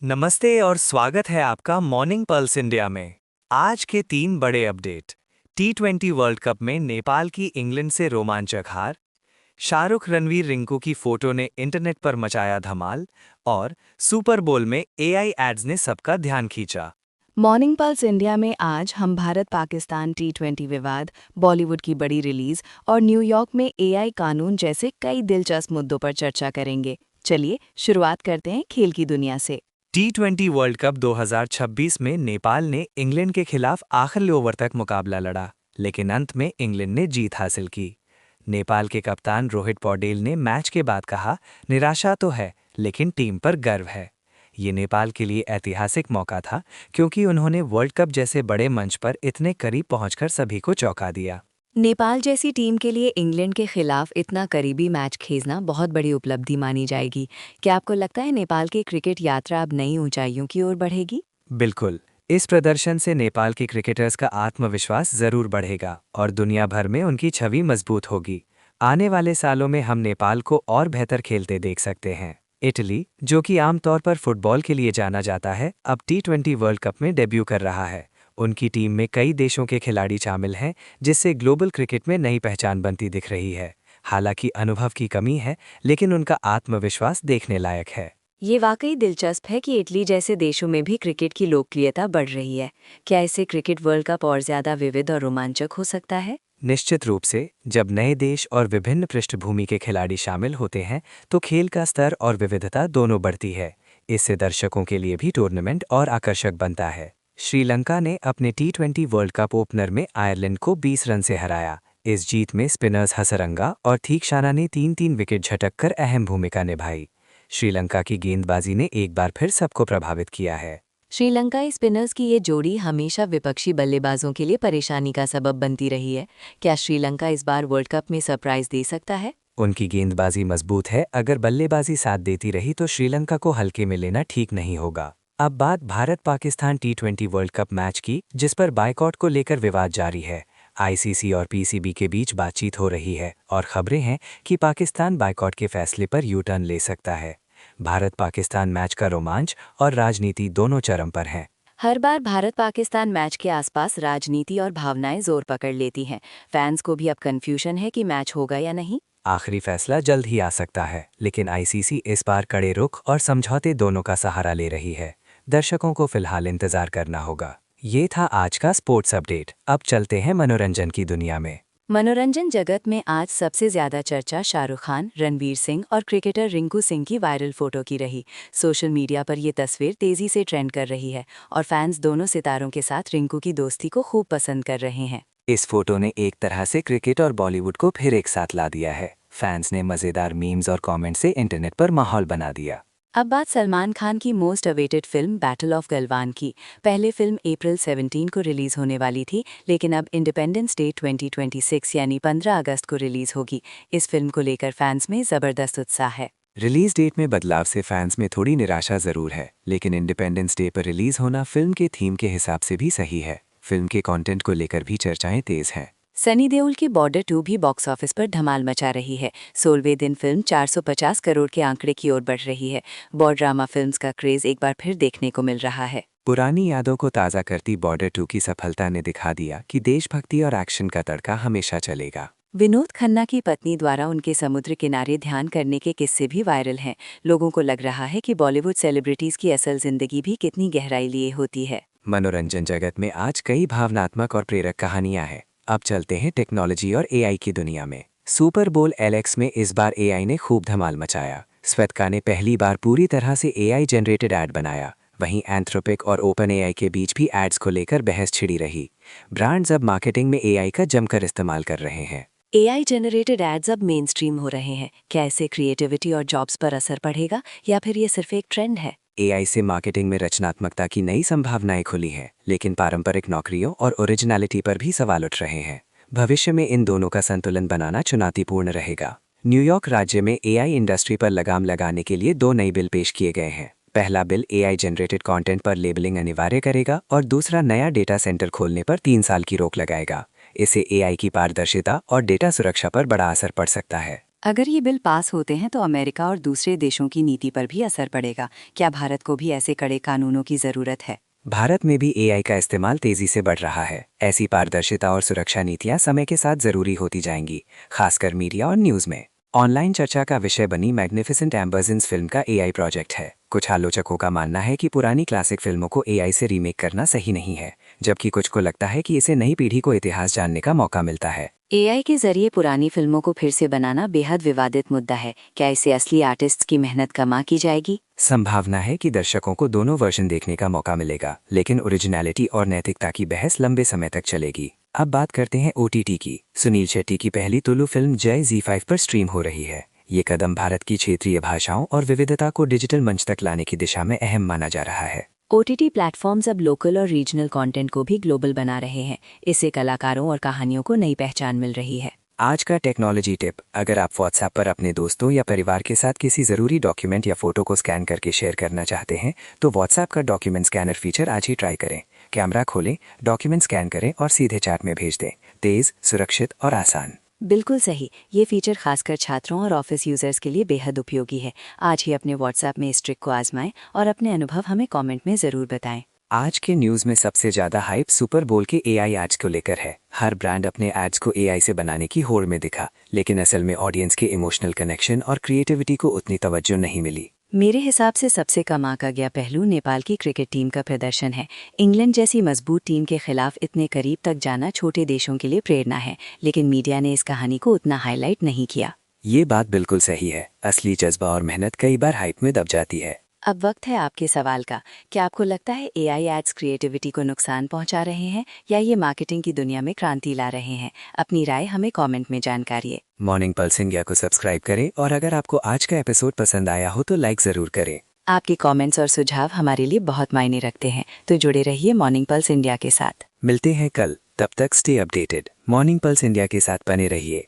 नमस्ते और स्वागत है आपका मॉर्निंग पल्स इंडिया में। आज के 3 बड़े अपडेट। T20 वर्ल्ड कप में नेपाल की इंग्लैंड से रोमांचक हार, शाहरुख रणवीर रिंकू की फोटो ने इंटरनेट पर मचाया धमाल और सुपर बोल में एआई एड्स ने सबका ध्यान खींचा। मॉर्निंग पल्स इंडिया में आज हम भारत पाकिस्तान T20 विवाद, बॉलीवुड की बड़ी रिलीज और न्यूयॉर्क में एआई कानून जैसे कई दिलचस्प मुद्दों पर चर्चा करेंगे। चलिए शुरुआत करते हैं खेल की दुनिया से। T20 वर्ल्ड कप 2026 में नेपाल ने इंग्लैंड के खिलाफ आखिरी ओवर तक मुकाबला लड़ा, लेकिन अंत में इंग्लैंड ने जीत हासिल की। नेपाल के कप्तान रोहित पौडेल ने मैच के बाद कहा, निराशा तो है लेकिन टीम पर गर्व है। ये नेपाल के लिए ऐतिहासिक मौका था क्योंकि उन्होंने वर्ल्ड कप जैसे बड़े मंच पर इतने करीब पहुंचकर सभी को चौंका दिया। नेपाल जैसी टीम के लिए इंग्लैंड के खिलाफ इतना करीबी मैच खेलना बहुत बड़ी उपलब्धि मानी जाएगी। क्या आपको लगता है नेपाल की क्रिकेट यात्रा अब नई ऊंचाइयों की ओर बढ़ेगी? बिल्कुल। इस प्रदर्शन से नेपाल के क्रिकेटर्स का आत्मविश्वास जरूर बढ़ेगा और दुनिया भर में उनकी छवि मजबूत होगी। आने वाले सालों में हम नेपाल को और बेहतर खेलते देख सकते हैं। इटली, जो कि आमतौर पर फुटबॉल के लिए जाना जाता है, अब T20 वर्ल्ड कप में डेब्यू कर रहा है। उनकी टीम में कई देशों के खिलाड़ी शामिल हैं, जिससे ग्लोबल क्रिकेट में नई पहचान बनती दिख रही है। हालांकि अनुभव की कमी है, लेकिन उनका आत्मविश्वास देखने लायक है। ये वाकई दिलचस्प है कि इटली जैसे देशों में भी क्रिकेट की लोकप्रियता बढ़ रही है। क्या इससे क्रिकेट वर्ल्ड कप और ज्यादा विविध और रोमांचक हो सकता है? निश्चित रूप से, जब नए देश और विभिन्न पृष्ठभूमि के खिलाड़ी शामिल होते हैं तो खेल का स्तर और विविधता दोनों बढ़ती है। इससे दर्शकों के लिए भी टूर्नामेंट और आकर्षक बनता है। श्रीलंका ने अपने T20 वर्ल्ड कप ओपनर में आयरलैंड को 20 रन से हराया। इस जीत में स्पिनर्स हसरंगा और थीक्षाना ने 3-3 विकेट झटककर अहम भूमिका निभाई। श्रीलंका की गेंदबाजी ने एक बार फिर सबको प्रभावित किया है। श्रीलंकाई स्पिनर्स की ये जोड़ी हमेशा विपक्षी बल्लेबाजों के लिए परेशानी का सबब बनती रही है। क्या श्रीलंका इस बार वर्ल्ड कप में सरप्राइज दे सकता है? उनकी गेंदबाजी मजबूत है, अगर बल्लेबाजी साथ देती रही तो श्रीलंका को हल्के में लेना ठीक नहीं होगा। अब बात Bharat Pakistan T20 world cup match की, जिस पर बायकॉट को लेकर विवाद जारी है। आईसीसी और पीसीबी के बीच बातचीत हो रही है और खबरें हैं कि पाकिस्तान बायकॉट के फैसले पर यू टर्न ले सकता है। भारत पाकिस्तान मैच का रोमांच और राजनीति दोनों चरम पर हैं। हर बार भारत पाकिस्तान मैच के आसपास राजनीति और भावनाएं जोर पकड़ लेती हैं। फैंस को भी अब कंफ्यूजन है कि मैच होगा या नहीं। आखिरी फैसला जल्द ही आ सकता है, लेकिन आईसीसी इस बार कड़े रुख और समझौते दोनों का सहारा ले रही है। दर्शकों को फिलहाल इंतजार करना होगा। ये था आज का स्पोर्ट्स अपडेट। अब चलते हैं मनोरंजन की दुनिया में। मनोरंजन जगत में आज सबसे ज्यादा चर्चा शाहरुख खान, रणवीर सिंह और क्रिकेटर रिंकू सिंह की वायरल फोटो की रही। सोशल मीडिया पर ये तस्वीर तेजी से ट्रेंड कर रही है और फैंस दोनों सितारों के साथ रिंकू की दोस्ती को खूब पसंद कर रहे हैं। इस फोटो ने एक तरह से क्रिकेट और बॉलीवुड को फिर एक साथ ला दिया है। फैंस ने मजेदार मीम्स और कमेंट से इंटरनेट पर माहौल बना दिया। अब बात सलमान खान की most awaited film battle of Galwan की। पहले फिल्म अप्रैल 17 को रिलीज होने वाली थी, लेकिन अब इंडिपेंडेंस डे 2026 यानी 15 अगस्त को रिलीज होगी। इस फिल्म को लेकर फैंस में जबरदस्त उत्साह है। रिलीज डेट में बदलाव से फैंस में थोड़ी निराशा जरूर है, लेकिन इंडिपेंडेंस डे पर रिलीज होना फिल्म के थीम के हिसाब से भी सही है। फिल्म के कंटेंट को लेकर भी चर्चाएं तेज हैं। सनी देओल की बॉर्डर 2 भी बॉक्स ऑफिस पर धमाल मचा रही है। 16वें दिन फिल्म 450 करोड़ के आंकड़े की ओर बढ़ रही है। बॉर्डर ड्रामा फिल्म्स का क्रेज एक बार फिर देखने को मिल रहा है। पुरानी यादों को ताज़ा करती बॉर्डर 2 की सफलता ने दिखा दिया कि देशभक्ति और एक्शन का तड़का हमेशा चलेगा। विनोद खन्ना की पत्नी द्वारा उनके समुद्र किनारे ध्यान करने के किस्से भी वायरल हैं। लोगों को लग रहा है कि बॉलीवुड सेलिब्रिटीज की असल जिंदगी भी कितनी गहराई लिए होती है। मनोरंजन जगत में आज कई भावनात्मक और प्रेरक कहानियां हैं। अब चलते हैं टेक्नोलॉजी और एआई की दुनिया में। सुपर बोल LX में इस बार एआई ने खूब धमाल मचाया। श्वेतका ने पहली बार पूरी तरह से एआई जनरेटेड ऐड बनाया। वहीं एंथ्रोपिक और ओपन एआई के बीच भी एड्स को लेकर बहस छिड़ी रही। ब्रांड्स अब मार्केटिंग में एआई का जमकर इस्तेमाल कर रहे हैं। एआई जनरेटेड एड्स अब मेन स्ट्रीम हो रहे हैं। क्या इससे क्रिएटिविटी और जॉब्स पर असर पड़ेगा या फिर ये सिर्फ एक ट्रेंड है? एआई से मार्केटिंग में रचनात्मकता की नई संभावनाएं खुली हैं, लेकिन पारंपरिक नौकरियों और ओरिजिनलिटी पर भी सवाल उठ रहे हैं। भविष्य में इन दोनों का संतुलन बनाना चुनौतीपूर्ण रहेगा। न्यूयॉर्क राज्य में एआई इंडस्ट्री पर लगाम लगाने के लिए 2 नए बिल पेश किए गए हैं। पहला बिल एआई जनरेटेड कंटेंट पर लेबलिंग अनिवार्य करेगा और दूसरा नया डेटा सेंटर खोलने पर 3 साल की रोक लगाएगा। इससे एआई की पारदर्शिता और डेटा सुरक्षा पर बड़ा असर पड़ सकता है। अगर ये बिल पास होते हैं तो अमेरिका और दूसरे देशों की नीति पर भी असर पड़ेगा। क्या भारत को भी ऐसे कड़े कानूनों की जरूरत है? भारत में भी एआई का इस्तेमाल तेजी से बढ़ रहा है। ऐसी पारदर्शिता और सुरक्षा नीतियां समय के साथ जरूरी होती जाएंगी, खासकर मीडिया और न्यूज में। ऑनलाइन चर्चा का विषय बनी मैग्निफिसेंट एम्बर्जेंस फिल्म का एआई प्रोजेक्ट है। कुछ आलोचकों का मानना है कि पुरानी क्लासिक फिल्मों को एआई से रीमेक करना सही नहीं है, जबकि कुछ को लगता है कि इसे नई पीढ़ी को इतिहास जानने का मौका मिलता है। एआई के जरिए पुरानी फिल्मों को फिर से बनाना बेहद विवादित मुद्दा है। क्या इससे असली आर्टिस्ट्स की मेहनत कमा की जाएगी? संभावना है कि दर्शकों को दोनों वर्जन देखने का मौका मिलेगा, लेकिन ओरिजिनलिटी और नैतिकता की बहस लंबे समय तक चलेगी। अब बात करते हैं ओटीटी की। सुनील शेट्टी की पहली तुलु फिल्म जय ZEE5 पर स्ट्रीम हो रही है। ये कदम भारत की क्षेत्रीय भाषाओं और विविधता को डिजिटल मंच तक लाने की दिशा में अहम माना जा रहा है। ओटीटी प्लेटफॉर्म्स अब लोकल और रीजनल कंटेंट को भी ग्लोबल बना रहे हैं। इससे कलाकारों और कहानियों को नई पहचान मिल रही है। आज का टेक्नोलॉजी टिप: अगर आप व्हाट्सएप पर अपने दोस्तों या परिवार के साथ किसी ज़रूरी डॉक्यूमेंट या फोटो को स्कैन करके शेयर करना चाहते हैं, तो व्हाट्सएप का डॉक्यूमेंट स्कैनर फीचर आज ही ट्राई करें। कैमरा खोलें, डॉक्यूमेंट स्कैन करें और सीधे चैट में भेज दें। तेज़, सुरक्षित और आसान। बिल्कुल सही। ये फीचर खासकर छात्रों और ऑफिस यूजर्स के लिए बेहद उपयोगी है। आज ही अपने व्हाट्सएप में इस ट्रिक को आजमाएं और अपने अनुभव हमें कमेंट में ज़रूर बताएं। आज के न्यूज़ में सबसे ज़्यादा हाइप सुपर बोल के एआई एड्स को लेकर है। हर ब्रांड अपने एड्स को एआई से बनाने की होड़ में दिखा, लेकिन असल में ऑडियंस के इमोशनल कनेक्शन और क्रिएटिविटी को उतनी तवज्जो नहीं मिली। मेरे हिसाब से सबसे कम आंका गया पहलू नेपाल की क्रिकेट टीम का प्रदर्शन है। इंग्लैंड जैसी मजबूत टीम के खिलाफ इतने करीब तक जाना छोटे देशों के लिए प्रेरणा है, लेकिन मीडिया ने इस कहानी को उतना हाईलाइट नहीं किया। ये बात बिल्कुल सही है। असली जज्बा और मेहनत कई बार हाइप में दब जाती है। अब वक्त है आपके सवाल का। क्या आपको लगता है एआई एड्स क्रिएटिविटी को नुकसान पहुंचा रहे हैं या ये मार्केटिंग की दुनिया में क्रांति ला रहे हैं? अपनी राय हमें कमेंट में जानकारी। मॉर्निंग पल्स इंडिया को सब्सक्राइब करें और अगर आपको आज का एपिसोड पसंद आया हो तो लाइक ज़रूर करें। आपके कमेंट्स और सुझाव हमारे लिए बहुत मायने रखते हैं, तो जुड़े रहिए मॉर्निंग पल्स इंडिया के साथ। मिलते हैं कल, तब तक stay updated. Morning pulse India के साथ बने रहिए।